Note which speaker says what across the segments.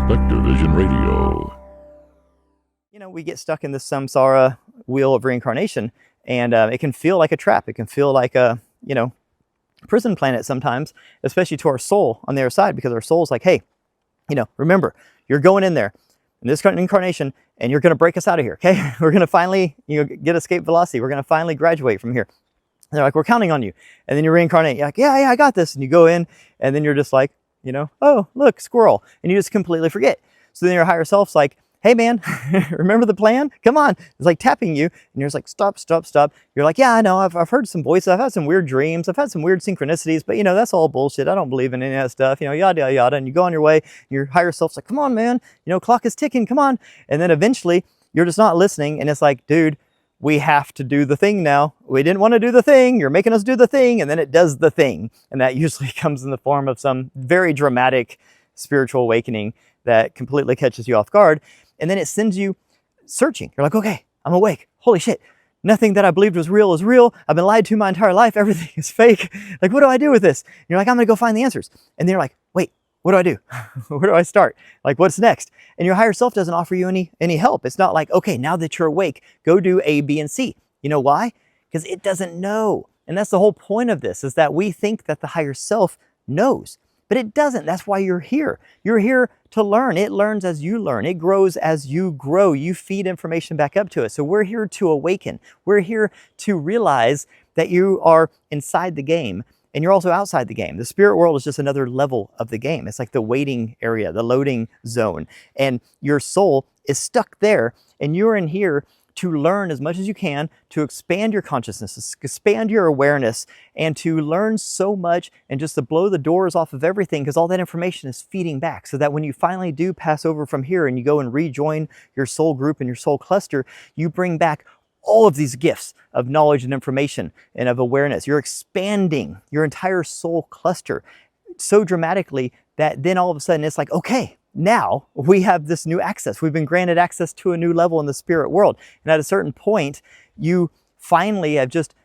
Speaker 1: Perspective Vision Radio.
Speaker 2: You know, we get stuck in this samsara wheel of reincarnation, and it can feel like a trap. It can feel like a, prison planet sometimes, especially to our soul on the other side, because our soul's like, hey, remember, you're going in there in this incarnation, and you're going to break us out of here, okay? We're going to finally, get escape velocity. We're going to finally graduate from here. And they're like, we're counting on you. And then you reincarnate. You're like, yeah, I got this. And you go in, and then you're just like, oh, look, squirrel. And you just completely forget. So then your higher self's like, hey man, remember the plan? Come on. It's like tapping you, and you're just like, stop. You're like, yeah, I know, I've heard some voices, I've had some weird dreams, I've had some weird synchronicities, but that's all bullshit. I don't believe in any of that stuff, yada, yada. And you go on your way, and your higher self's like, come on, man, clock is ticking, come on. And then eventually you're just not listening, and it's like, dude, we have to do the thing now. We didn't want to do the thing. You're making us do the thing. And then it does the thing. And that usually comes in the form of some very dramatic spiritual awakening that completely catches you off guard. And then it sends you searching. You're like, okay, I'm awake. Holy shit. Nothing that I believed was real is real. I've been lied to my entire life. Everything is fake. Like, what do I do with this? And you're like, I'm going to go find the answers. And then you're like, wait, what do I do? Where do I start? Like, what's next? And your higher self doesn't offer you any help. It's not like, okay, now that you're awake, go do A, B, and C. You know why? Because it doesn't know. And that's the whole point of this, is that we think that the higher self knows. But it doesn't. That's why you're here. You're here to learn. It learns as you learn. It grows as you grow. You feed information back up to it. So we're here to awaken. We're here to realize that you are inside the game and you're also outside the game. The spirit world is just another level of the game. It's like the waiting area, the loading zone. And your soul is stuck there, and you're in here to learn as much as you can, to expand your consciousness, expand your awareness, and to learn so much and just to blow the doors off of everything, because all that information is feeding back, so that when you finally do pass over from here and you go and rejoin your soul group and your soul cluster, you bring back all of these gifts of knowledge and information and of awareness. You're expanding your entire soul cluster so dramatically that then all of a sudden it's like, okay, now we have this new access. We've been granted access to a new level in the spirit world. And at a certain point, you finally have just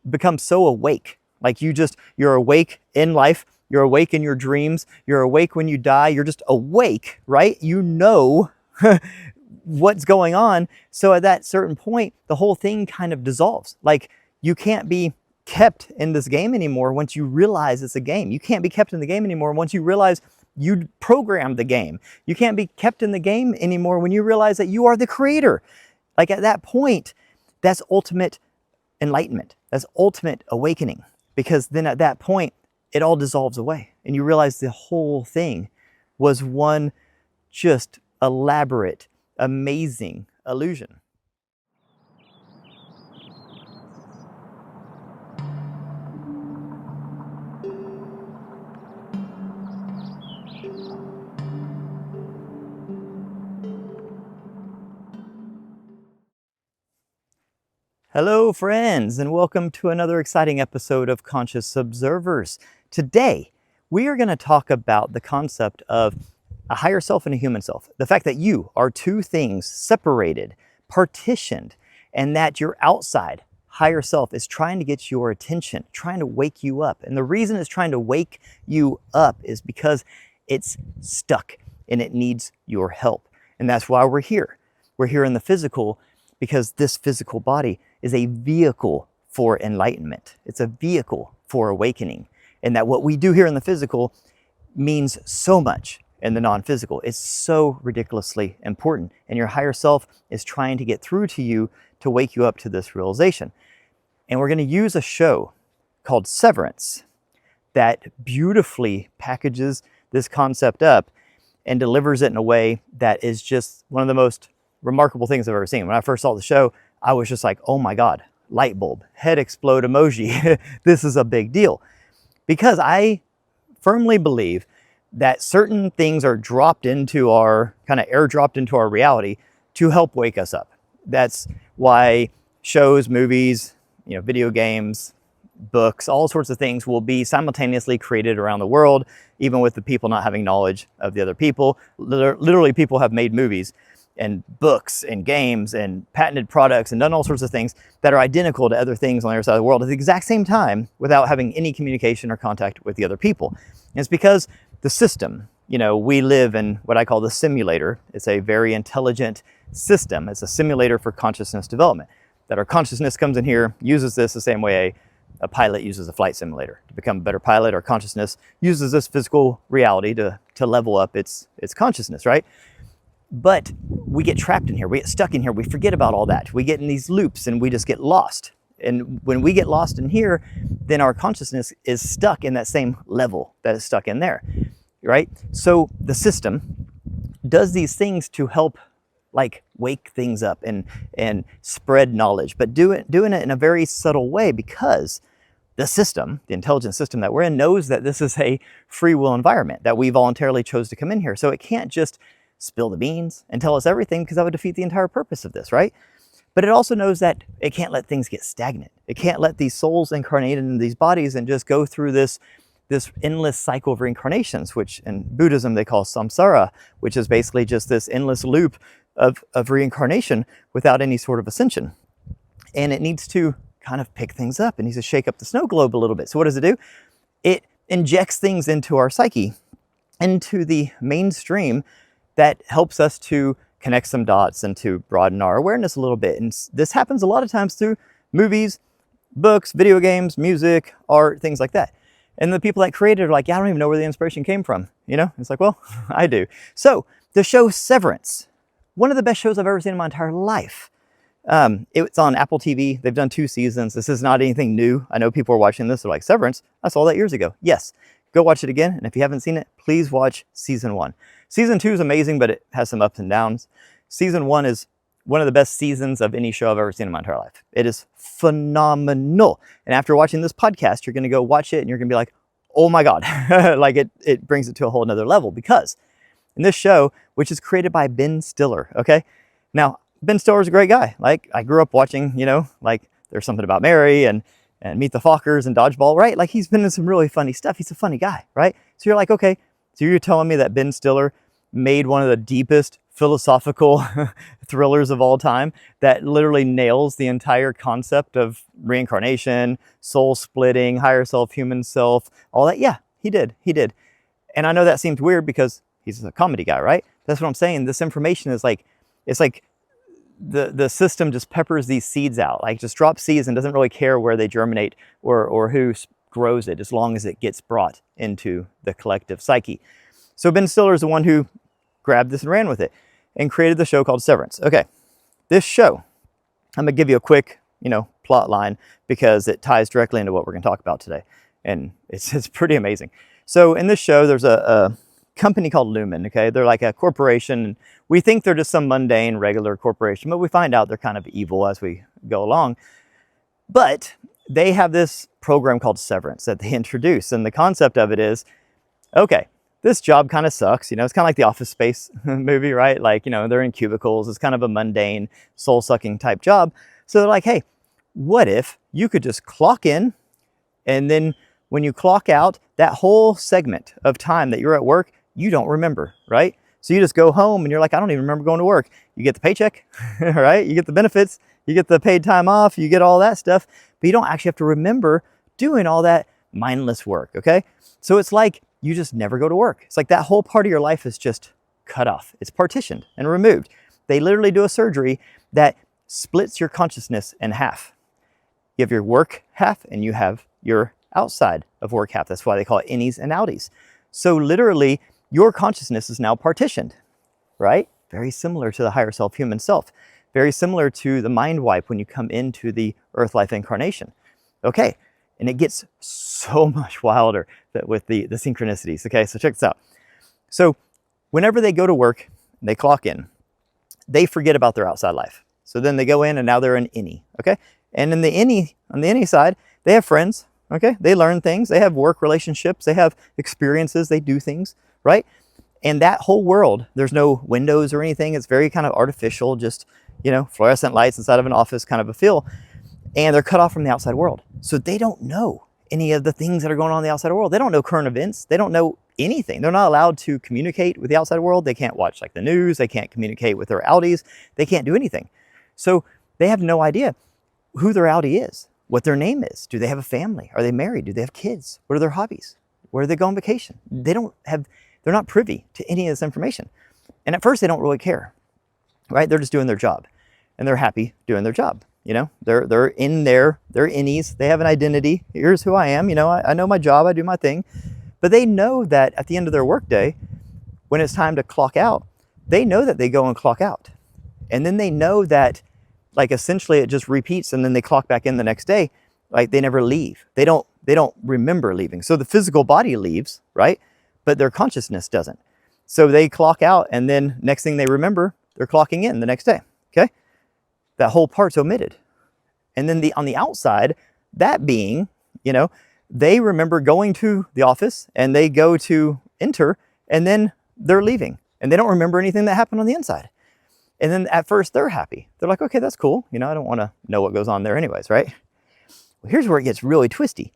Speaker 2: become so awake. Like you're awake in life. You're awake in your dreams. You're awake when you die. You're just awake, right? You know what's going on. So at that certain point, the whole thing kind of dissolves. Like, you can't be kept in this game anymore once you realize it's a game. You can't be kept in the game anymore once you realize you programmed the game. You can't be kept in the game anymore when you realize that you are the creator. Like, at that point, that's ultimate enlightenment. That's ultimate awakening. Because then at that point, it all dissolves away. And you realize the whole thing was one just elaborate, amazing illusion. Hello friends, and welcome to another exciting episode of Conscious Observers. Today, we are going to talk about the concept of a higher self and a human self. The fact that you are two things separated, partitioned, and that your outside higher self is trying to get your attention, trying to wake you up. And the reason it's trying to wake you up is because it's stuck and it needs your help. And that's why we're here. We're here in the physical because this physical body is a vehicle for enlightenment. It's a vehicle for awakening. And that what we do here in the physical means so much in the non-physical. It's so ridiculously important. And your higher self is trying to get through to you to wake you up to this realization. And we're going to use a show called Severance that beautifully packages this concept up and delivers it in a way that is just one of the most remarkable things I've ever seen. When I first saw the show, I was just like, oh my God, light bulb, head explode emoji. This is a big deal. Because I firmly believe that certain things are dropped into our, kind of airdropped into our reality to help wake us up. That's why shows, movies, video games, books, all sorts of things will be simultaneously created around the world, even with the people not having knowledge of the other people. Literally, people have made movies and books and games and patented products and done all sorts of things that are identical to other things on the other side of the world at the exact same time without having any communication or contact with the other people. And it's because the system we live in what I call the simulator. It's a very intelligent system. It's a simulator for consciousness development. That our consciousness comes in here, uses this the same way a pilot uses a flight simulator. To become a better pilot, our consciousness uses this physical reality to level up its consciousness, right? But we get trapped in here. We get stuck in here. We forget about all that. We get in these loops and we just get lost. And when we get lost in here, then our consciousness is stuck in that same level that is stuck in there, right? So the system does these things to help like wake things up and spread knowledge, but doing it in a very subtle way, because the system, the intelligent system that we're in, knows that this is a free will environment, that we voluntarily chose to come in here. So it can't just spill the beans and tell us everything, because that would defeat the entire purpose of this, right? But it also knows that it can't let things get stagnant. It can't let these souls incarnate in these bodies and just go through this endless cycle of reincarnations, which in Buddhism they call samsara, which is basically just this endless loop of reincarnation without any sort of ascension. And it needs to kind of pick things up. It needs to shake up the snow globe a little bit. So what does it do? It injects things into our psyche, into the mainstream, that helps us to connect some dots and to broaden our awareness a little bit. And this happens a lot of times through movies, books, video games, music, art, things like that. And the people that created it are like, yeah, I don't even know where the inspiration came from. It's like, well, I do. So the show Severance, one of the best shows I've ever seen in my entire life. It's on Apple TV. They've done 2 seasons. This is not anything new. I know people are watching this. They're like, Severance? I saw that years ago. Yes, go watch it again. And if you haven't seen it, please watch season 1. Season 2 is amazing, but it has some ups and downs. Season 1 is one of the best seasons of any show I've ever seen in my entire life. It is phenomenal. And after watching this podcast, you're going to go watch it and you're going to be like, oh my God, like it brings it to a whole nother level, because in this show, which is created by Ben Stiller, okay? Now, Ben Stiller's a great guy. Like, I grew up watching, like There's Something About Mary and Meet the Fockers and Dodgeball, right? Like, he's been in some really funny stuff. He's a funny guy, right? So you're like, okay, so you're telling me that Ben Stiller made one of the deepest philosophical thrillers of all time that literally nails the entire concept of reincarnation, soul splitting, higher self, human self, all that? Yeah, he did. And I know that seems weird because he's a comedy guy, right? That's what I'm saying. This information is like, it's like the system just peppers these seeds out, like just drops seeds and doesn't really care where they germinate or who grows it, as long as it gets brought into the collective psyche. So Ben Stiller is the one who grabbed this and ran with it and created the show called Severance. Okay, this show, I'm gonna give you a quick, plot line, because it ties directly into what we're gonna talk about today. And it's pretty amazing. So in this show, there's a company called Lumen, okay? They're like a corporation. And we think they're just some mundane, regular corporation, but we find out they're kind of evil as we go along. But they have this program called Severance that they introduce. And the concept of it is, okay, this job kind of sucks. It's kind of like the Office Space movie, right? Like, they're in cubicles. It's kind of a mundane, soul-sucking type job. So they're like, hey, what if you could just clock in, and then when you clock out, that whole segment of time that you're at work, you don't remember, right? So you just go home and you're like, I don't even remember going to work. You get the paycheck, right? You get the benefits, you get the paid time off, you get all that stuff, but you don't actually have to remember doing all that mindless work, okay? So it's like you just never go to work. It's like that whole part of your life is just cut off. It's partitioned and removed. They literally do a surgery that splits your consciousness in half. You have your work half and you have your outside of work half. That's why they call it innies and outies. So literally, your consciousness is now partitioned, right? Very similar to the higher self, human self. Very similar to the mind wipe when you come into the earth life incarnation. Okay, and it gets so much wilder with the synchronicities. Okay, so check this out. So whenever they go to work, they clock in, they forget about their outside life. So then they go in and now they're an innie, okay? And in the innie, on the innie side, they have friends, okay? They learn things, they have work relationships, they have experiences, they do things, right? And that whole world, there's no windows or anything. It's very kind of artificial, just, fluorescent lights inside of an office kind of a feel. And they're cut off from the outside world. So they don't know any of the things that are going on in the outside world. They don't know current events. They don't know anything. They're not allowed to communicate with the outside world. They can't watch like the news. They can't communicate with their outies. They can't do anything. So they have no idea who their outie is, what their name is. Do they have a family? Are they married? Do they have kids? What are their hobbies? Where do they go on vacation? They don't have they're not privy to any of this information. And at first they don't really care, right? They're just doing their job and they're happy doing their job. They're in there, they're innies, they have an identity. Here's who I am, I know my job, I do my thing. But they know that at the end of their workday, when it's time to clock out, they know that they go and clock out. And then they know that, like, essentially it just repeats and then they clock back in the next day. Like, they never leave. They don't remember leaving. So the physical body leaves, right? But their consciousness doesn't. So they clock out and then next thing they remember, they're clocking in the next day, okay? That whole part's omitted. And then on the outside, that being, they remember going to the office and they go to enter and then they're leaving. And they don't remember anything that happened on the inside. And then at first they're happy. They're like, okay, that's cool. I don't want to know what goes on there anyways, right? Well, here's where it gets really twisty.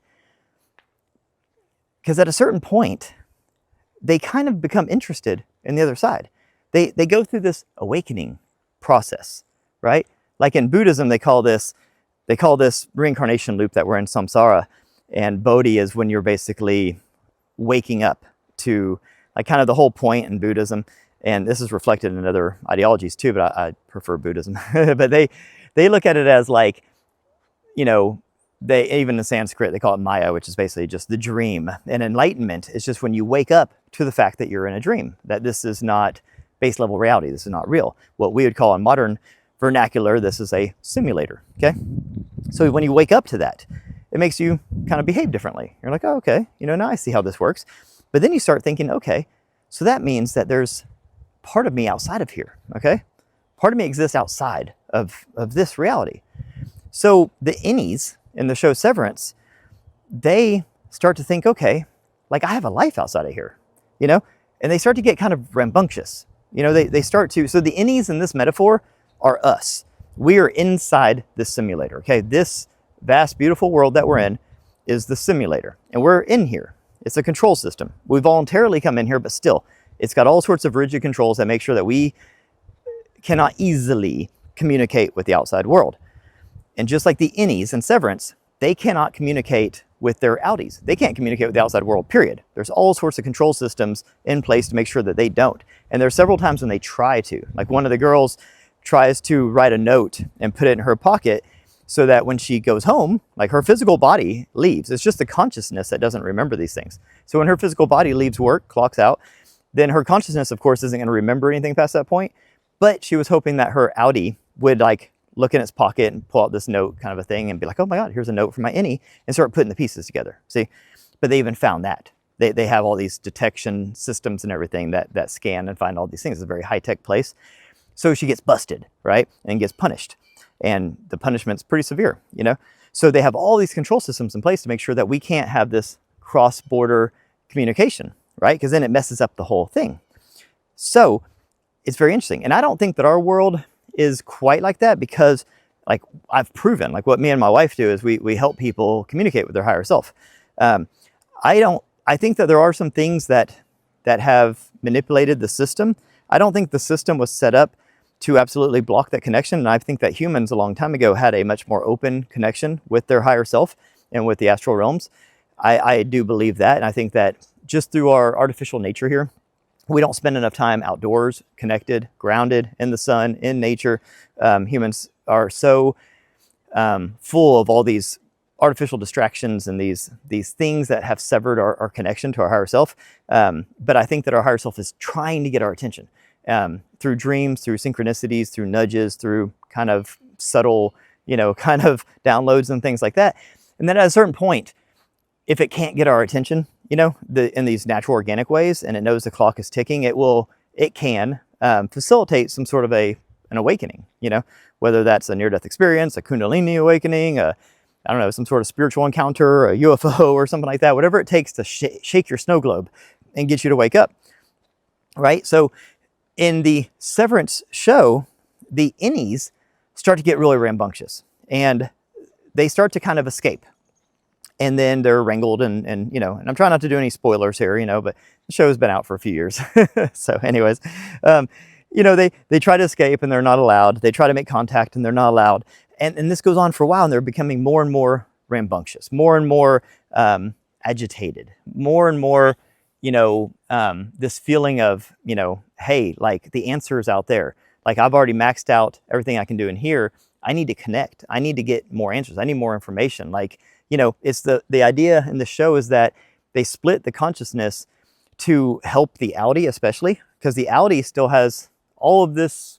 Speaker 2: Because at a certain point, they kind of become interested in the other side. They go through this awakening process, right? Like in Buddhism, they call this reincarnation loop that we're in, samsara. And bodhi is when you're basically waking up to, like, kind of the whole point in Buddhism. And this is reflected in other ideologies too, but I prefer Buddhism. But they look at it as like, they, even in Sanskrit, they call it Maya, which is basically just the dream. And enlightenment is just when you wake up to the fact that you're in a dream, that this is not base level reality. This is not real. What we would call in modern vernacular, this is a simulator, okay? So when you wake up to that, it makes you kind of behave differently. You're like, oh, okay, now I see how this works. But then you start thinking, okay, so that means that there's part of me outside of here, okay? Part of me exists outside of this reality. So the innies in the show Severance, they start to think, okay, like, I have a life outside of here, and they start to get kind of rambunctious. They start to, so the innies in this metaphor are us. We are inside this simulator, okay? This vast, beautiful world that we're in is the simulator, and we're in here. It's a control system. We voluntarily come in here, but still, it's got all sorts of rigid controls that make sure that we cannot easily communicate with the outside world. And just like the innies in Severance, they cannot communicate with their outies. They can't communicate with the outside world, period. There's all sorts of control systems in place to make sure that they don't. And there are several times when they try to. Like, one of the girls tries to write a note and put it in her pocket so that when she goes home, like, her physical body leaves. It's just the consciousness that doesn't remember these things. So when her physical body leaves work, clocks out, then her consciousness, of course, isn't going to remember anything past that point. But she was hoping that her outie would, like, look in its pocket and pull out this note kind of a thing and be like, oh my God, here's a note from my innie, and start putting the pieces together. See, but they even found that. They have all these detection systems and everything that scan and find all these things. It's a very high-tech place. So she gets busted, right? And gets punished. And the punishment's pretty severe, So they have all these control systems in place to make sure that we can't have this cross-border communication, right? Because then it messes up the whole thing. So it's very interesting. And I don't think that our world is quite like that, because, like, I've proven, like, what me and my wife do is we help people communicate with their higher self. I think that there are some things that have manipulated the system. I don't think the system was set up to absolutely block that connection. And I think that humans a long time ago had a much more open connection with their higher self and with the astral realms. I do believe that. And I think that just through our artificial nature here, we don't spend enough time outdoors, connected, grounded, in the sun, in nature. Humans are so full of all these artificial distractions and these things that have severed our connection to our higher self. But I think that our higher self is trying to get our attention through dreams, through synchronicities, through nudges, through kind of subtle, kind of downloads and things like that. And then at a certain point, if it can't get our attention, in these natural organic ways, and it knows the clock is ticking, it can facilitate some sort of an awakening, whether that's a near-death experience, a Kundalini awakening, I don't know, some sort of spiritual encounter, a UFO or something like that, whatever it takes to shake your snow globe and get you to wake up, right? So in the Severance show, the innies start to get really rambunctious and they start to kind of escape. And then they're wrangled and I'm trying not to do any spoilers here, but the show's been out for a few years. So anyways, they try to escape and they're not allowed. They try to make contact and they're not allowed. And this goes on for a while and they're becoming more and more rambunctious, more and more agitated, more and more this feeling of, hey, like the answer is out there. Like I've already maxed out everything I can do in here. I need to connect. I need to get more answers. I need more information. Like, it's the idea in the show is that they split the consciousness to help the outie, especially because the outie still has all of this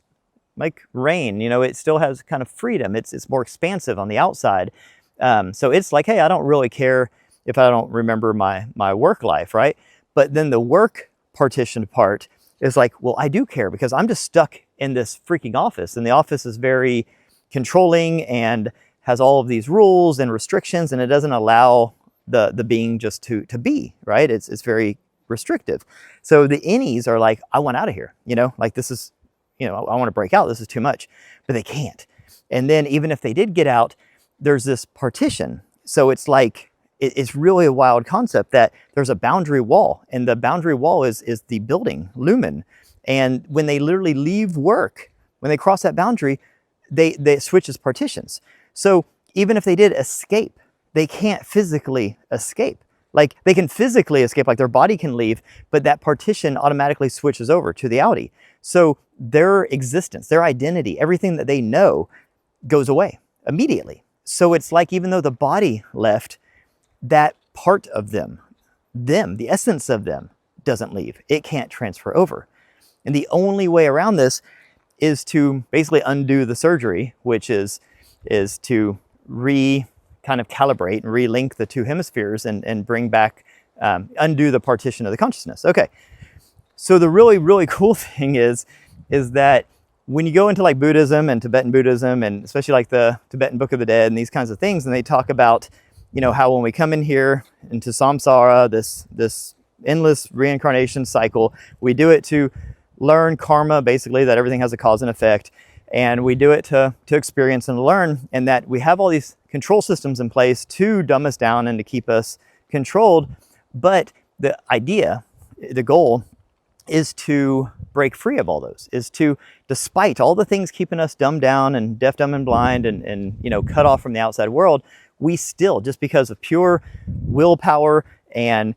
Speaker 2: like rain, it still has kind of freedom. It's more expansive on the outside. So it's like, hey, I don't really care if I don't remember my work life, right? But then the work partitioned part is like, well, I do care because I'm just stuck in this freaking office, and the office is very controlling and has all of these rules and restrictions, and it doesn't allow the being just to be, right? It's very restrictive. So the innies are like, I want out of here, like this is, I want to break out. This is too much, but they can't. And then even if they did get out, there's this partition. So it's like, it's really a wild concept that there's a boundary wall, and the boundary wall is the building, lumen. And when they literally leave work, when they cross that boundary, they switch as partitions. So even if they did escape, they can't physically escape. Like they can physically escape, like their body can leave, but that partition automatically switches over to the outie. So their existence, their identity, everything that they know goes away immediately. So it's like, even though the body left, that part of them, the essence of them doesn't leave. It can't transfer over. And the only way around this is to basically undo the surgery, which is to kind of calibrate and relink the two hemispheres and bring back, undo the partition of the consciousness. Okay. So the really, really cool thing is that when you go into like Buddhism and Tibetan Buddhism, and especially like the Tibetan Book of the Dead and these kinds of things, and they talk about, how when we come in here into samsara, this endless reincarnation cycle, we do it to learn karma, basically, that everything has a cause and effect. And we do it to experience and learn, and that we have all these control systems in place to dumb us down and to keep us controlled. But the idea, the goal, is to break free of all those, is to, despite all the things keeping us dumbed down and deaf, dumb, and blind and cut off from the outside world, we still, just because of pure willpower and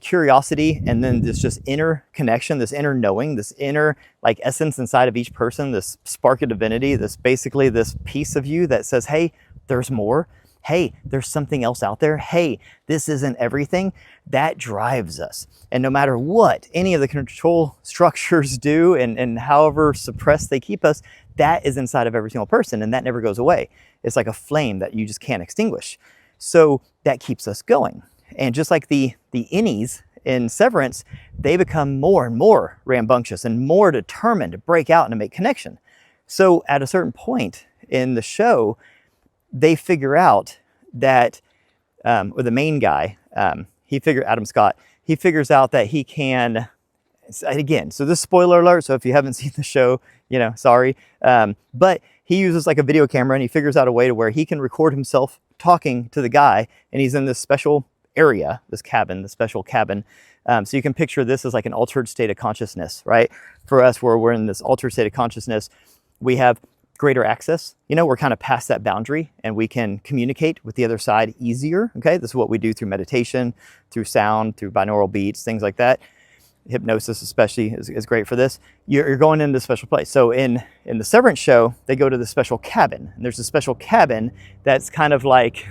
Speaker 2: curiosity, and then this just inner connection, this inner knowing, this inner like essence inside of each person, this spark of divinity, this basically this piece of you that says, hey, there's more. Hey, there's something else out there. Hey, this isn't everything. That drives us. And no matter what any of the control structures do and however suppressed they keep us, that is inside of every single person, and that never goes away. It's like a flame that you just can't extinguish. So that keeps us going. And just like the innies in Severance, they become more and more rambunctious and more determined to break out and to make connection. So at a certain point in the show, they figure out that, or the main guy, Adam Scott, he figures out that he can, again, so this spoiler alert, so if you haven't seen the show, sorry. But he uses like a video camera, and he figures out a way to where he can record himself talking to the guy, and he's in this special area, this cabin, the special cabin. So you can picture this as like an altered state of consciousness, right? For us, where we're in this altered state of consciousness, we have greater access. We're kind of past that boundary, and we can communicate with the other side easier. Okay, this is what we do through meditation, through sound, through binaural beats, things like that. Hypnosis especially is great for this. You're going into a special place. So in the Severance show, they go to the special cabin, and there's a special cabin that's kind of like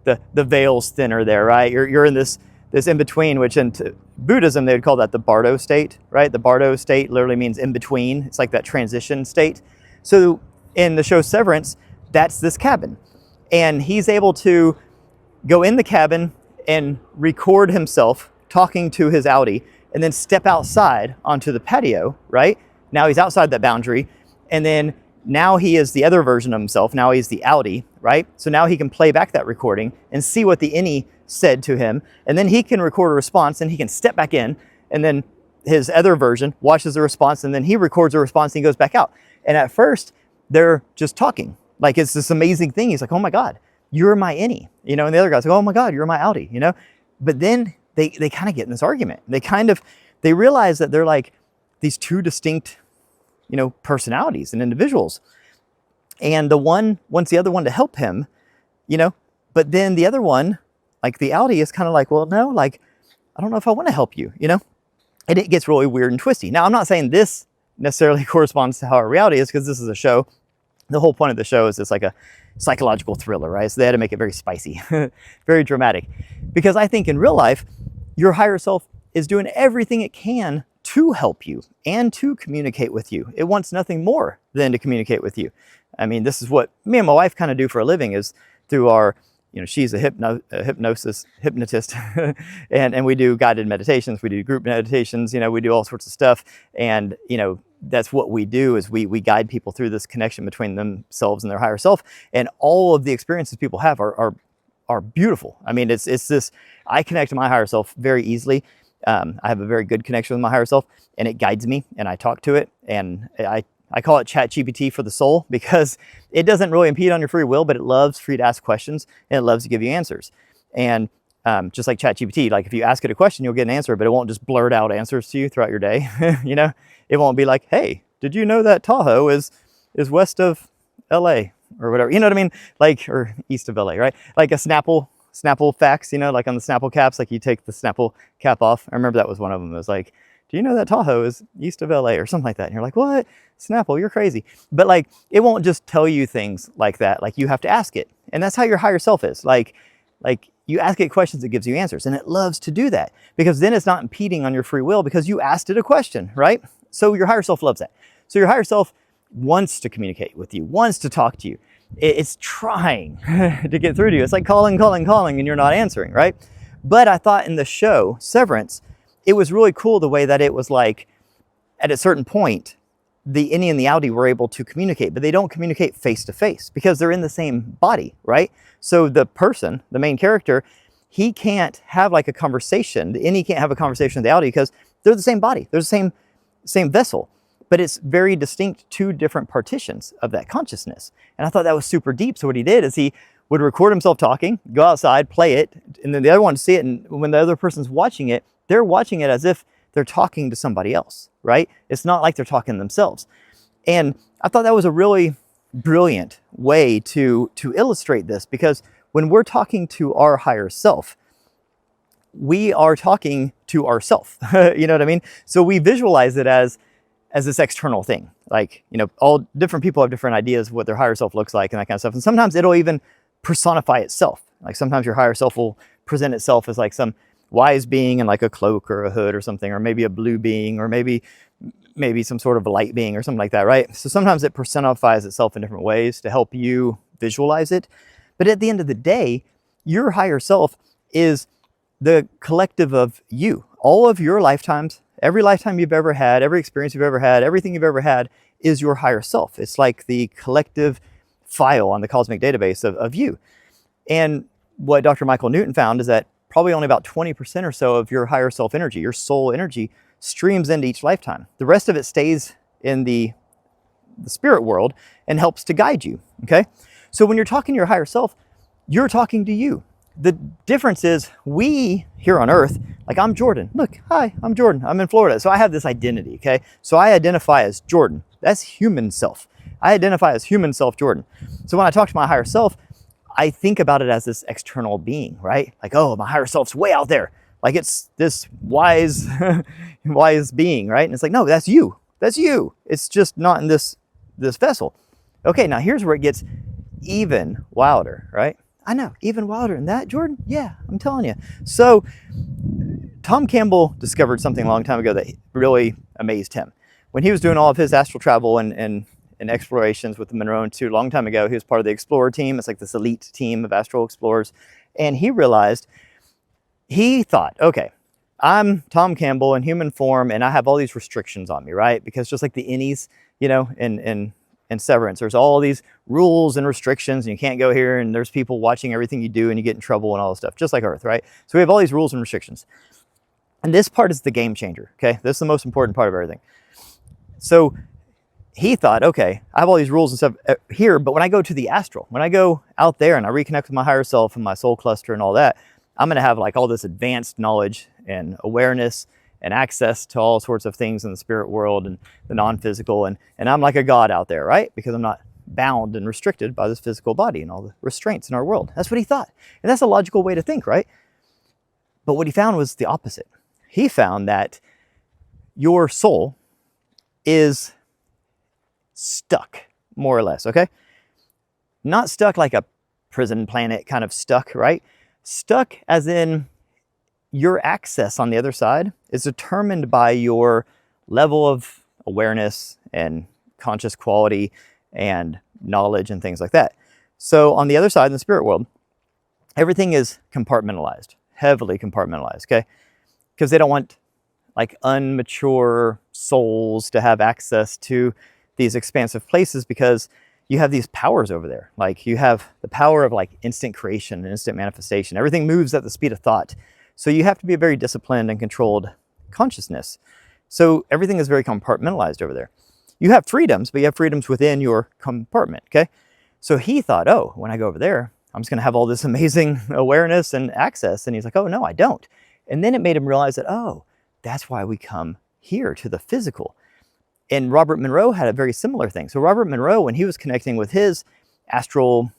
Speaker 2: the veil's thinner there, right? You're in this in between, which in Buddhism they would call that the Bardo state, right? The Bardo state literally means in between. It's like that transition state. So in the show Severance, that's this cabin, and he's able to go in the cabin and record himself talking to his outie, and then step outside onto the patio, right? Now he's outside that boundary, and then now he is the other version of himself. Now he's the outie, right? So now he can play back that recording and see what the innie said to him, and then he can record a response, and he can step back in, and then his other version watches the response, and then he records a response, and he goes back out. And at first, they're just talking. Like, it's this amazing thing. He's like, oh my God, you're my innie, and the other guy's like, oh my God, you're my outie, But then they kind of get in this argument. They realize that they're like these two distinct, personalities and individuals. And the one wants the other one to help him, but then the other one, like the outie, is kind of like, well, no, like I don't know if I want to help you, you know? And it gets really weird and twisty. Now, I'm not saying this necessarily corresponds to how our reality is, because this is a show. The whole point of the show is it's like a psychological thriller, right? So they had to make it very spicy, very dramatic. Because I think in real life, your higher self is doing everything it can to help you and to communicate with you. It wants nothing more than to communicate with you. I mean, this is what me and my wife kind of do for a living, is through our, you know, she's a hypnotist, and we do guided meditations, we do group meditations, you know, we do all sorts of stuff. And, you know, that's what we do, is we guide people through this connection between themselves and their higher self. And all of the experiences people have are beautiful. I mean, it's this, I connect to my higher self very easily. I have a very good connection with my higher self, and it guides me, and I talk to it, and I call it ChatGPT for the soul, because it doesn't really impede on your free will, but it loves for you to ask questions, and it loves to give you answers. And just like ChatGPT, like if you ask it a question, you'll get an answer, but it won't just blurt out answers to you throughout your day. You know, it won't be like, hey, did you know that Tahoe is west of LA or whatever? You know what I mean? Like, or east of LA, right? Like a Snapple facts, you know, like on the Snapple caps, like you take the Snapple cap off. I remember that was one of them. It was like, do you know that Tahoe is east of LA or something like that? And you're like, what? Snapple, you're crazy. But like, it won't just tell you things like that. Like, you have to ask it. And that's how your higher self is. Like you ask it questions, it gives you answers. And it loves to do that, because then it's not impeding on your free will, because you asked it a question, right? So your higher self loves that. So your higher self wants to communicate with you, wants to talk to you. It's trying to get through to you. It's like calling, and you're not answering, right? But I thought in the show, Severance, it was really cool the way that it was like, at a certain point, the innie and the outie were able to communicate, but they don't communicate face to face, because they're in the same body, right? So the person, the main character, he can't have like a conversation. The innie can't have a conversation with the outie, because they're the same body. They're the same vessel. But it's very distinct, two different partitions of that consciousness. And I thought that was super deep. So what he did is he would record himself talking, go outside, play it, and then the other one would see it. And when the other person's watching it, they're watching it as if they're talking to somebody else, right? It's not like they're talking to themselves. And I thought that was a really brilliant way to illustrate this, because when we're talking to our higher self, we are talking to ourself. You know what I mean? So we visualize it as this external thing. Like, you know, all different people have different ideas of what their higher self looks like and that kind of stuff. And sometimes it'll even personify itself. Like sometimes your higher self will present itself as like some wise being in like a cloak or a hood or something, or maybe a blue being, or maybe some sort of a light being or something like that, right? So sometimes it personifies itself in different ways to help you visualize it. But at the end of the day, your higher self is the collective of you. All of your lifetimes, every lifetime you've ever had, every experience you've ever had, everything you've ever had is your higher self. It's like the collective file on the cosmic database of you. And what Dr. Michael Newton found is that probably only about 20% or so of your higher self energy, your soul energy, streams into each lifetime. The rest of it stays in the spirit world and helps to guide you, okay? So when you're talking to your higher self, you're talking to you. The difference is we here on earth, like I'm Jordan. Look, hi, I'm Jordan. I'm in Florida. So I have this identity, okay? So I identify as Jordan. That's human self. I identify as human self Jordan. So when I talk to my higher self, I think about it as this external being, right? Like, oh, my higher self's way out there. Like it's this wise, wise being, right? And it's like, no, that's you. That's you. It's just not in this vessel. Okay, now here's where it gets even wilder, right? I know, even wilder than that, Jordan? Yeah, I'm telling you. So Tom Campbell discovered something a long time ago that really amazed him. When he was doing all of his astral travel and explorations with the Monroe Institute a long time ago, he was part of the Explorer team. It's like this elite team of astral explorers. And he realized, he thought, okay, I'm Tom Campbell in human form, and I have all these restrictions on me, right? Because just like the innies, you know, in Severance, there's all these rules and restrictions, and you can't go here, and there's people watching everything you do, and you get in trouble and all this stuff, just like Earth, right? So we have all these rules and restrictions. And this part is the game changer, okay? This is the most important part of everything. So he thought, okay, I have all these rules and stuff here, but when I go to the astral, when I go out there and I reconnect with my higher self and my soul cluster and all that, I'm going to have like all this advanced knowledge and awareness and access to all sorts of things in the spirit world and the non-physical. And I'm like a god out there, right? Because I'm not bound and restricted by this physical body and all the restraints in our world. That's what he thought. And that's a logical way to think, right? But what he found was the opposite. He found that your soul is stuck, more or less, okay? Not stuck like a prison planet kind of stuck, right? Stuck as in your access on the other side is determined by your level of awareness and conscious quality and knowledge and things like that. So on the other side, in the spirit world, everything is compartmentalized, heavily compartmentalized, okay? Because they don't want like unmature souls to have access to these expansive places, because you have these powers over there. Like you have the power of like instant creation and instant manifestation. Everything moves at the speed of thought. So you have to be a very disciplined and controlled consciousness. So everything is very compartmentalized over there. You have freedoms, but you have freedoms within your compartment, okay? So he thought, oh, when I go over there, I'm just gonna have all this amazing awareness and access. And he's like, oh, no, I don't. And then it made him realize that, oh, that's why we come here to the physical. And Robert Monroe had a very similar thing. So Robert Monroe, when he was connecting with his astral,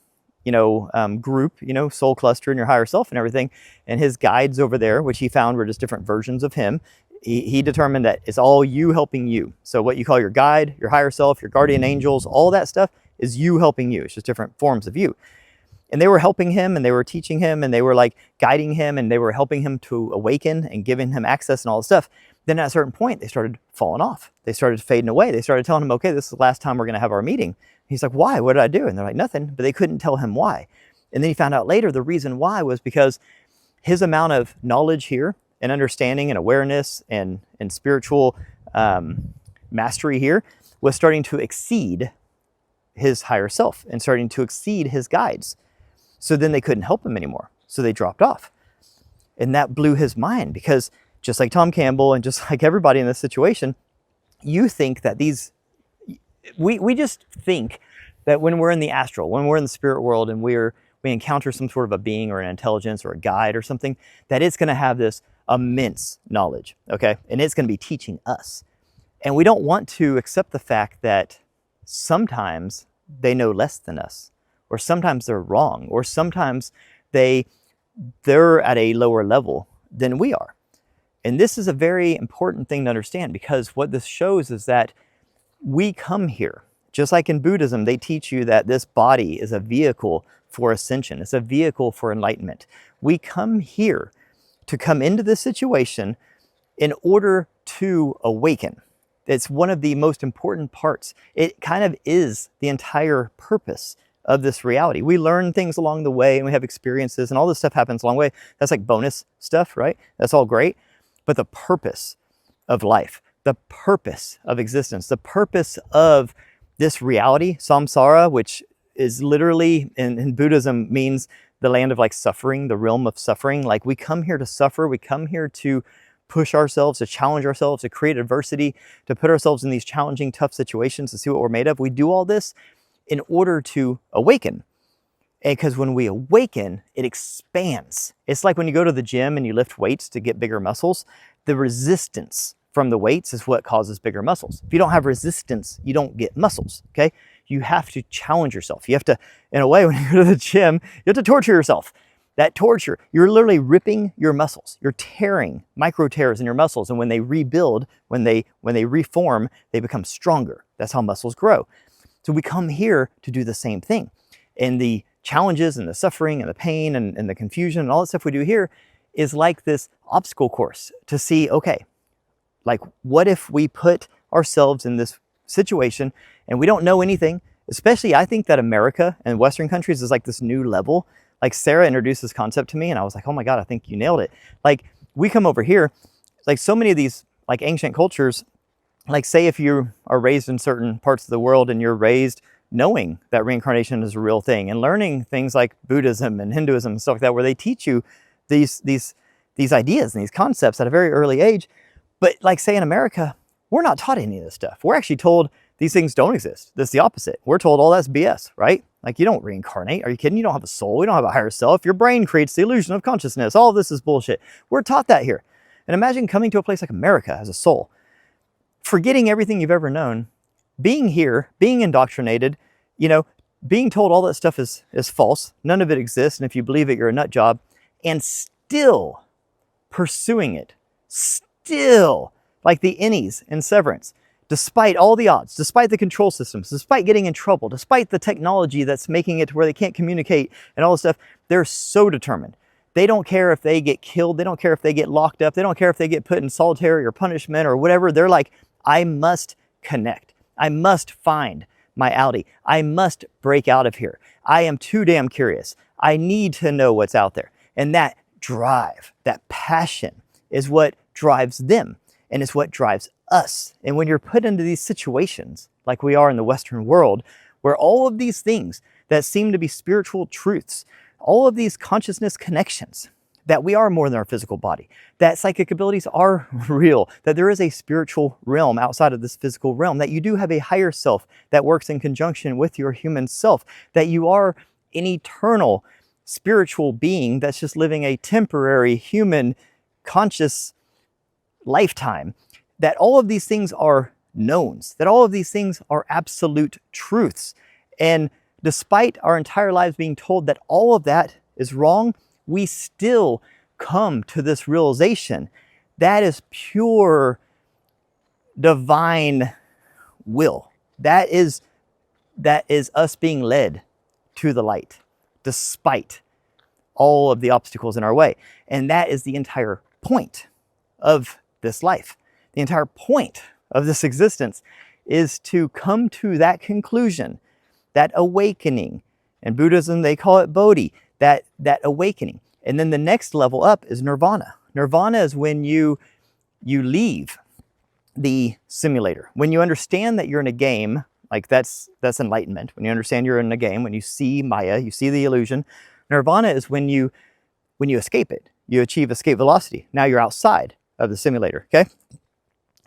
Speaker 2: group, soul cluster and your higher self and everything, and his guides over there, which he found were just different versions of him, he determined that it's all you helping you. So what you call your guide, your higher self, your guardian angels, all that stuff is you helping you. It's just different forms of you. And they were helping him, and they were teaching him, and they were like guiding him, and they were helping him to awaken and giving him access and all this stuff. Then at a certain point, they started falling off. They started fading away. They started telling him, okay, this is the last time we're going to have our meeting. He's like, why? What did I do? And they're like, nothing. But they couldn't tell him why. And then he found out later the reason why was because his amount of knowledge here and understanding and awareness and spiritual mastery here was starting to exceed his higher self and starting to exceed his guides. So then they couldn't help him anymore. So they dropped off. And that blew his mind, because just like Tom Campbell and just like everybody in this situation, you think that we just think that when we're in the astral, when we're in the spirit world and we encounter some sort of a being or an intelligence or a guide or something, that it's going to have this immense knowledge, okay? And it's going to be teaching us. And we don't want to accept the fact that sometimes they know less than us, or sometimes they're wrong, or sometimes they're at a lower level than we are. And this is a very important thing to understand, because what this shows is that we come here, just like in Buddhism, they teach you that this body is a vehicle for ascension. It's a vehicle for enlightenment. We come here to come into this situation in order to awaken. It's one of the most important parts. It kind of is the entire purpose of this reality. We learn things along the way, and we have experiences, and all this stuff happens along the way. That's like bonus stuff, right? That's all great. But the purpose of life, the purpose of existence, the purpose of this reality, samsara, which is literally in Buddhism means the land of like suffering, the realm of suffering. Like we come here to suffer. We come here to push ourselves, to challenge ourselves, to create adversity, to put ourselves in these challenging, tough situations to see what we're made of. We do all this in order to awaken. Because when we awaken, it expands. It's like when you go to the gym and you lift weights to get bigger muscles, the resistance from the weights is what causes bigger muscles. If you don't have resistance, you don't get muscles, okay? You have to challenge yourself. You have to, in a way, when you go to the gym, you have to torture yourself. That torture, you're literally ripping your muscles. You're tearing micro tears in your muscles. And when they rebuild, when they reform, they become stronger. That's how muscles grow. So we come here to do the same thing. And the challenges and the suffering and the pain and the confusion and all the stuff we do here is like this obstacle course to see, okay, like what if we put ourselves in this situation and we don't know anything? Especially, I think that America and Western countries is like this new level. Like Sarah introduced this concept to me and I was like, oh my God, I think you nailed it. Like we come over here, like so many of these like ancient cultures, like say if you are raised in certain parts of the world and you're raised knowing that reincarnation is a real thing and learning things like Buddhism and Hinduism and stuff like that, where they teach you these ideas and these concepts at a very early age. But like say in America, we're not taught any of this stuff. We're actually told these things don't exist. That's the opposite. We're told all that's BS, right? Like you don't reincarnate. Are you kidding? You don't have a soul. You don't have a higher self. Your brain creates the illusion of consciousness. All of this is bullshit. We're taught that here. And imagine coming to a place like America as a soul, forgetting everything you've ever known, being here, being indoctrinated, being told all that stuff is false. None of it exists. And if you believe it, you're a nut job. And still pursuing it, still, like the innies in Severance, despite all the odds, despite the control systems, despite getting in trouble, despite the technology that's making it to where they can't communicate and all this stuff, they're so determined. They don't care if they get killed. They don't care if they get locked up. They don't care if they get put in solitary or punishment or whatever. They're like, I must connect. I must find my outie. I must break out of here. I am too damn curious. I need to know what's out there. And that drive, that passion is what drives them, and it's what drives us. And when you're put into these situations, like we are in the Western world, where all of these things that seem to be spiritual truths, all of these consciousness connections, that we are more than our physical body, that psychic abilities are real, that there is a spiritual realm outside of this physical realm, that you do have a higher self that works in conjunction with your human self, that you are an eternal spiritual being that's just living a temporary human conscious lifetime, that all of these things are knowns, that all of these things are absolute truths. And despite our entire lives being told that all of that is wrong, we still come to this realization that is pure divine will. That is us being led to the light, despite all of the obstacles in our way. And that is the entire point of this life. The entire point of this existence is to come to that conclusion, that awakening. In Buddhism, they call it Bodhi, that awakening. And then the next level up is nirvana. Nirvana is when you leave the simulator. When you understand that you're in a game, like that's enlightenment. When you understand you're in a game, when you see Maya, you see the illusion. Nirvana is when you escape it. You achieve escape velocity. Now you're outside of the simulator, okay?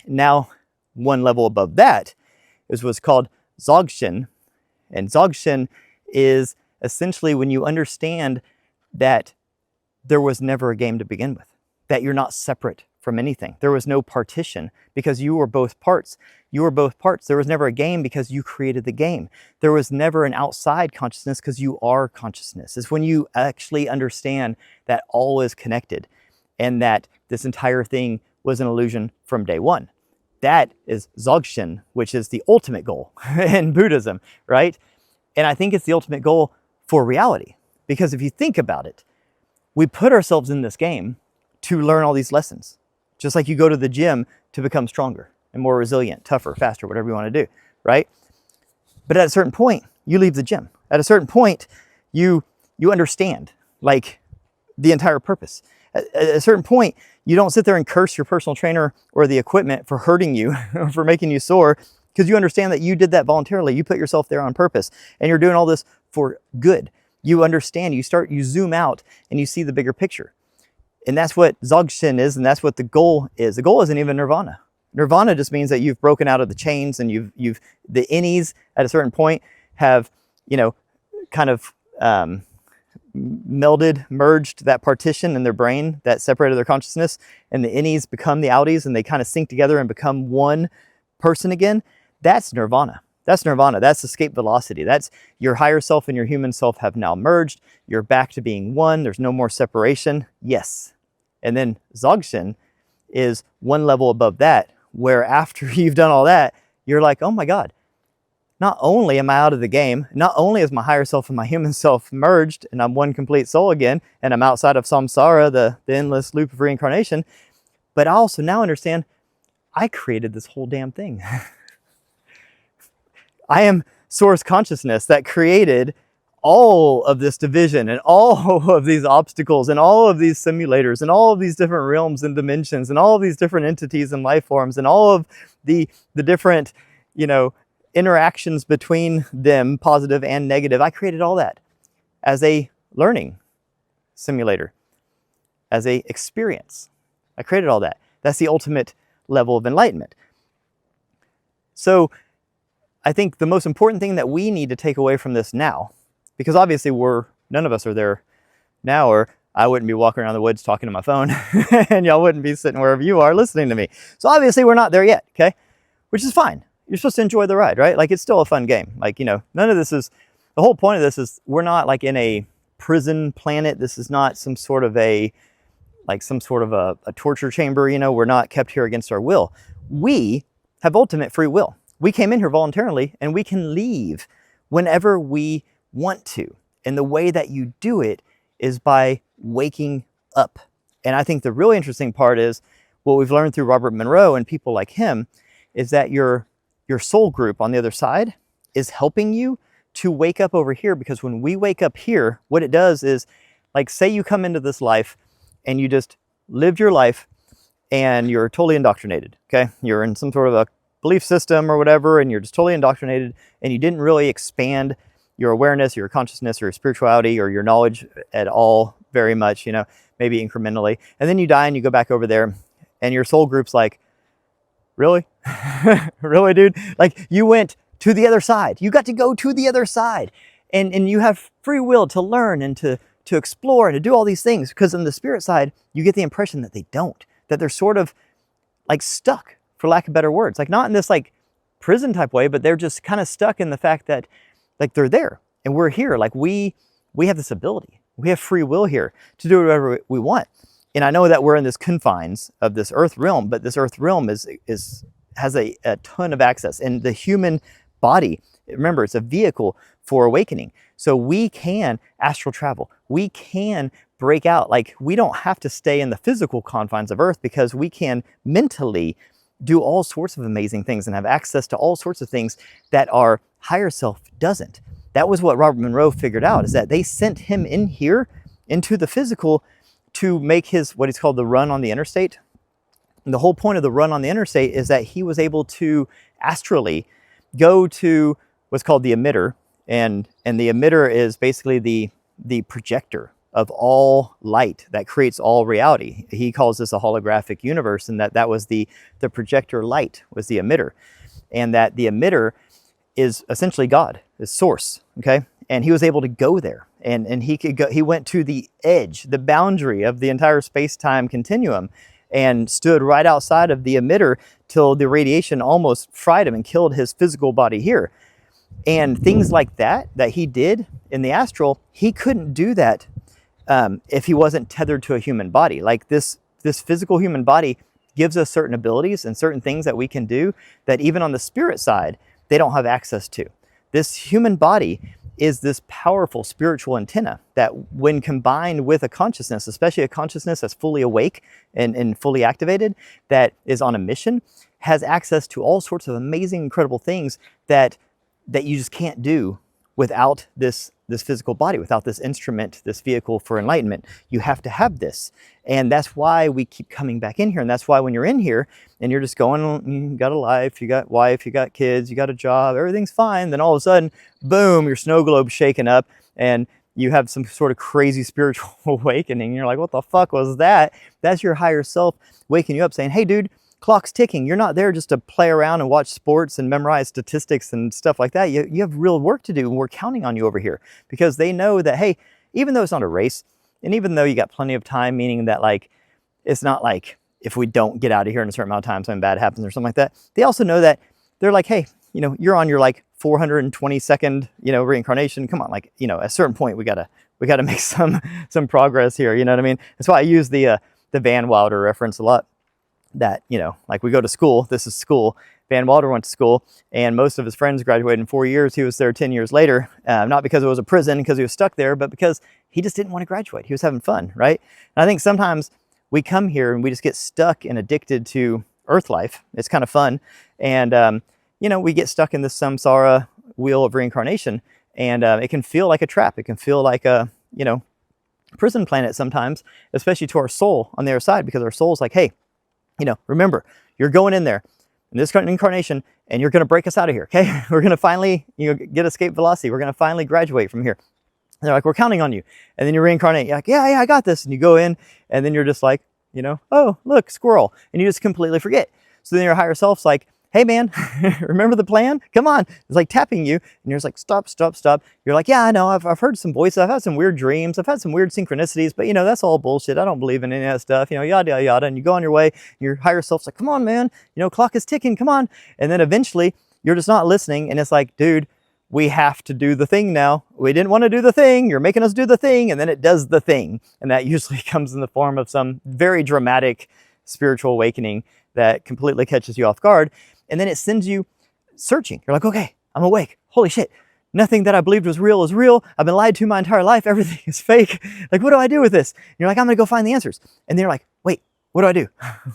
Speaker 2: Now, one level above that is what's called Dzogchen. And Dzogchen is essentially when you understand that there was never a game to begin with, that you're not separate from anything. There was no partition because you were both parts. You were both parts. There was never a game because you created the game. There was never an outside consciousness because you are consciousness. It's when you actually understand that all is connected and that this entire thing was an illusion from day one. That is Dzogchen, which is the ultimate goal in Buddhism, right? And I think it's the ultimate goal for reality. Because if you think about it, we put ourselves in this game to learn all these lessons. Just like you go to the gym to become stronger and more resilient, tougher, faster, whatever you want to do, right? But at a certain point, you leave the gym. At a certain point, you understand, like, the entire purpose. At a certain point, you don't sit there and curse your personal trainer or the equipment for hurting you or for making you sore, because you understand that you did that voluntarily. You put yourself there on purpose, and you're doing all this for good. You understand, you zoom out and you see the bigger picture. And that's what Dzogchen is, and that's what the goal is. The goal isn't even nirvana. Nirvana just means that you've broken out of the chains, and you've the innies at a certain point have, kind of merged that partition in their brain that separated their consciousness, and the innies become the outies, and they kind of sync together and become one person again. That's nirvana. That's nirvana. That's escape velocity. That's your higher self and your human self have now merged. You're back to being one. There's no more separation. Yes. And then Dzogchen is one level above that, where after you've done all that, you're like, oh my God, not only am I out of the game, not only is my higher self and my human self merged and I'm one complete soul again, and I'm outside of samsara, the endless loop of reincarnation, but I also now understand I created this whole damn thing. I am source consciousness that created all of this division and all of these obstacles and all of these simulators and all of these different realms and dimensions and all of these different entities and life forms and all of the different, interactions between them, positive and negative. I created all that as a learning simulator, as a experience. I created all that. That's the ultimate level of enlightenment. So I think the most important thing that we need to take away from this now, because obviously none of us are there now, or I wouldn't be walking around the woods talking to my phone and y'all wouldn't be sitting wherever you are listening to me. So obviously we're not there yet, okay? Which is fine. You're supposed to enjoy the ride, right? Like, it's still a fun game. Like, none of this is, the whole point of this is we're not like in a prison planet. This is not some sort of a like some sort of a torture chamber. You know, we're not kept here against our will. We have ultimate free will. We came in here voluntarily, and we can leave whenever we want to. And the way that you do it is by waking up. And I think the really interesting part is what we've learned through Robert Monroe and people like him is that your soul group on the other side is helping you to wake up over here, because when we wake up here, what it does is, like, say you come into this life and you just lived your life and you're totally indoctrinated, okay? You're in some sort of a belief system or whatever, and you're just totally indoctrinated, and you didn't really expand your awareness, your consciousness, or your spirituality, or your knowledge at all very much, you know, maybe incrementally. And then you die and you go back over there, and your soul group's like, really? Really, dude? Like, you went to the other side. You got to go to the other side. And you have free will to learn and to explore and to do all these things. Because on the spirit side, you get the impression that they don't. That they're sort of like stuck, for lack of better words. Like, not in this like prison type way, but they're just kind of stuck in the fact that like they're there and we're here. Like we have this ability. We have free will here to do whatever we want. And I know that we're in this confines of this earth realm, but this earth realm has a ton of access. And the human body, remember, it's a vehicle for awakening. So we can astral travel. We can break out. Like, we don't have to stay in the physical confines of earth, because we can mentally do all sorts of amazing things and have access to all sorts of things that our higher self doesn't. That was what Robert Monroe figured out, is that they sent him in here into the physical to make his, what he's called, the run on the interstate. And the whole point of the run on the interstate is that he was able to astrally go to what's called the emitter. And the emitter is basically the projector of all light that creates all reality. He calls this a holographic universe, and that was the projector light was the emitter. And that the emitter is essentially God, is source, okay? And he was able to go there. And he could go, he went to the edge, the boundary of the entire space-time continuum, and stood right outside of the emitter till the radiation almost fried him and killed his physical body here. And things like that he did in the astral, he couldn't do that if he wasn't tethered to a human body. Like, this physical human body gives us certain abilities and certain things that we can do that even on the spirit side, they don't have access to. This human body is this powerful spiritual antenna that, when combined with a consciousness, especially a consciousness that's fully awake and fully activated, that is on a mission, has access to all sorts of amazing, incredible things that you just can't do without this physical body, without this instrument, this vehicle for enlightenment. You have to have this. And that's why we keep coming back in here. And that's why when you're in here and you're just going, you got a life, you got wife, you got kids, you got a job, everything's fine. Then all of a sudden, boom, your snow globe's shaking up and you have some sort of crazy spiritual awakening. You're like, what the fuck was that? That's your higher self waking you up saying, hey, dude, clock's ticking. You're not there just to play around and watch sports and memorize statistics and stuff like that. You have real work to do, and we're counting on you over here, because they know that, hey, even though it's not a race, and even though you got plenty of time, meaning that, like, it's not like if we don't get out of here in a certain amount of time, something bad happens or something like that. They also know that they're like, hey, you know, you're on your like 422nd, you know, reincarnation. Come on, like, you know, at a certain point we gotta make some progress here. You know what I mean? That's why I use the Van Wilder reference a lot. That, you know, like, we go to school, this is school. Van Wilder went to school, and most of his friends graduated in 4 years. He was there 10 years later, not because it was a prison, because he was stuck there, but because he just didn't want to graduate. He was having fun, right? And I think sometimes we come here and we just get stuck and addicted to earth life. It's kind of fun. And, you know, we get stuck in this samsara wheel of reincarnation, and it can feel like a trap. It can feel like a, you know, prison planet sometimes, especially to our soul on the other side, because our soul's like, hey, you know, remember, you're going in there in this incarnation, and you're going to break us out of here, okay? We're going to finally, you know, get escape velocity. We're going to finally graduate from here. And they're like, we're counting on you. And then you reincarnate. You're like, yeah, I got this. And you go in, and then you're just like, you know, oh, look, squirrel. And you just completely forget. So then your higher self's like, hey, man, remember the plan? Come on. It's like tapping you. And you're just like, stop, stop, stop. You're like, yeah, I know. I've heard some voices. I've had some weird dreams. I've had some weird synchronicities. But, you know, that's all bullshit. I don't believe in any of that stuff. You know, yada, yada, yada. And you go on your way. Your higher self's like, come on, man. You know, clock is ticking. Come on. And then eventually you're just not listening. And it's like, dude, we have to do the thing now. We didn't want to do the thing. You're making us do the thing. And then it does the thing. And that usually comes in the form of some very dramatic spiritual awakening that completely catches you off guard. And then it sends you searching. You're like, okay, I'm awake. Holy shit. Nothing that I believed was real is real. I've been lied to my entire life. Everything is fake. Like, what do I do with this? And you're like, I'm going to go find the answers. And then you're like, wait, what do I do?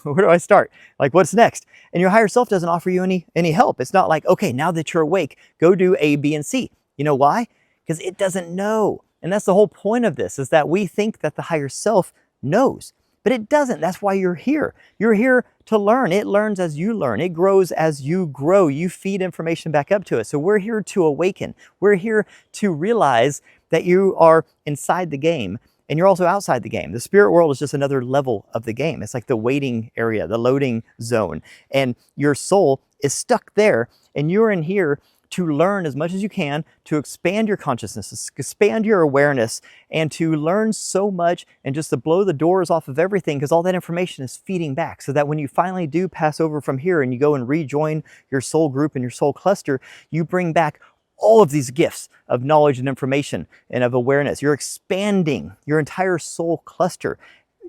Speaker 2: Where do I start? Like, what's next? And your higher self doesn't offer you any help. It's not like, okay, now that you're awake, go do A, B, and C. You know why? Because it doesn't know. And that's the whole point of this, is that we think that the higher self knows, but it doesn't. That's why you're here. You're here to learn. It learns as you learn. It grows as you grow. You feed information back up to it. So we're here to awaken. We're here to realize that you are inside the game and you're also outside the game. The spirit world is just another level of the game. It's like the waiting area, the loading zone. And your soul is stuck there, and you're in here to learn as much as you can, to expand your consciousness, expand your awareness, and to learn so much and just to blow the doors off of everything, because all that information is feeding back, so that when you finally do pass over from here and you go and rejoin your soul group and your soul cluster, you bring back all of these gifts of knowledge and information and of awareness. You're expanding your entire soul cluster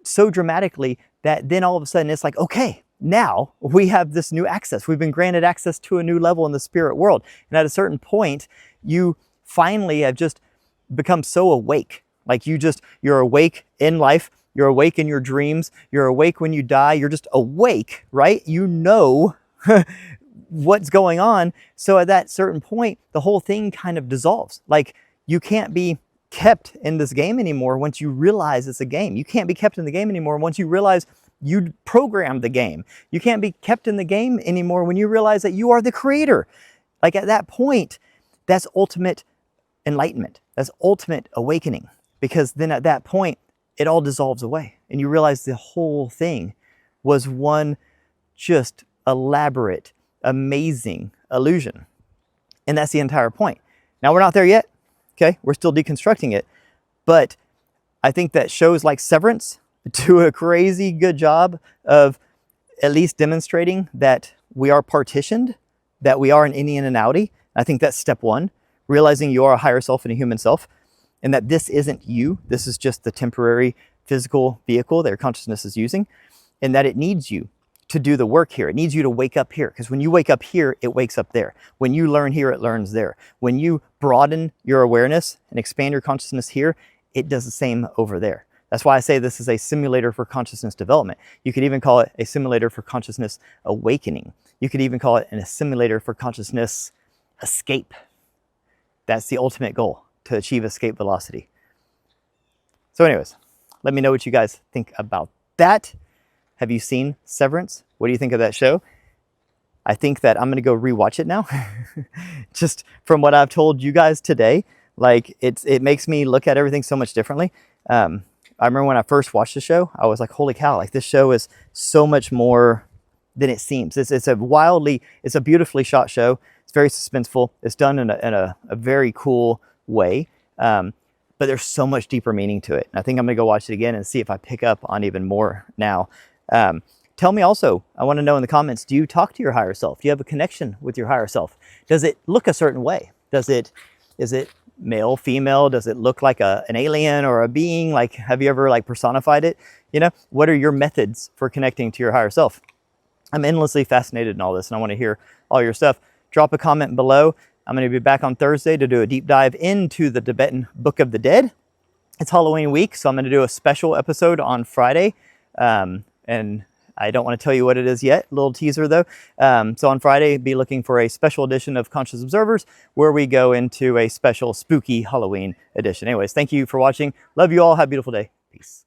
Speaker 2: so dramatically that then all of a sudden it's like, okay, now we have this new access. We've been granted access to a new level in the spirit world. And at a certain point, you finally have just become so awake. Like you're awake in life. You're awake in your dreams. You're awake when you die. You're just awake, right? You know what's going on. So at that certain point, the whole thing kind of dissolves. Like, you can't be kept in this game anymore once you realize it's a game. You can't be kept in the game anymore once you realize you programmed the game. You can't be kept in the game anymore when you realize that you are the creator. Like, at that point, that's ultimate enlightenment. That's ultimate awakening. Because then at that point, it all dissolves away. And you realize the whole thing was one just elaborate, amazing illusion. And that's the entire point. Now, we're not there yet. Okay, we're still deconstructing it. But I think that shows like Severance do a crazy good job of at least demonstrating that we are partitioned, that we are an innie and an outie. I think that's step one, realizing you are a higher self and a human self, and that this isn't you. This is just the temporary physical vehicle that your consciousness is using, and that it needs you to do the work here. It needs you to wake up here, because when you wake up here, it wakes up there. When you learn here, it learns there. When you broaden your awareness and expand your consciousness here, it does the same over there. That's why I say this is a simulator for consciousness development. You could even call it a simulator for consciousness awakening. You could even call it a simulator for consciousness escape. That's the ultimate goal, to achieve escape velocity. So anyways, let me know what you guys think about that. Have you seen Severance? What do you think of that show? I think that I'm going to go rewatch it now. Just from what I've told you guys today, like it makes me look at everything so much differently. I remember when I first watched the show, I was like, holy cow, like this show is so much more than it seems. It's a beautifully shot show. It's very suspenseful. It's done in a very cool way. But there's so much deeper meaning to it. And I think I'm going to go watch it again and see if I pick up on even more now. Tell me also, I want to know in the comments, do you talk to your higher self? Do you have a connection with your higher self? Does it look a certain way? Is it male, female? Does it look like an alien or a being? Like, have you ever like personified it? You know, what are your methods for connecting to your higher self? I'm endlessly fascinated in all this, and I want to hear all your stuff. Drop a comment below. I'm going to be back on Thursday to do a deep dive into the Tibetan Book of the Dead. It's Halloween week, so I'm going to do a special episode on Friday. And I don't want to tell you what it is yet, a little teaser though. So on Friday, be looking for a special edition of Conscious Observers, where we go into a special spooky Halloween edition. Anyways, thank you for watching. Love you all. Have a beautiful day. Peace.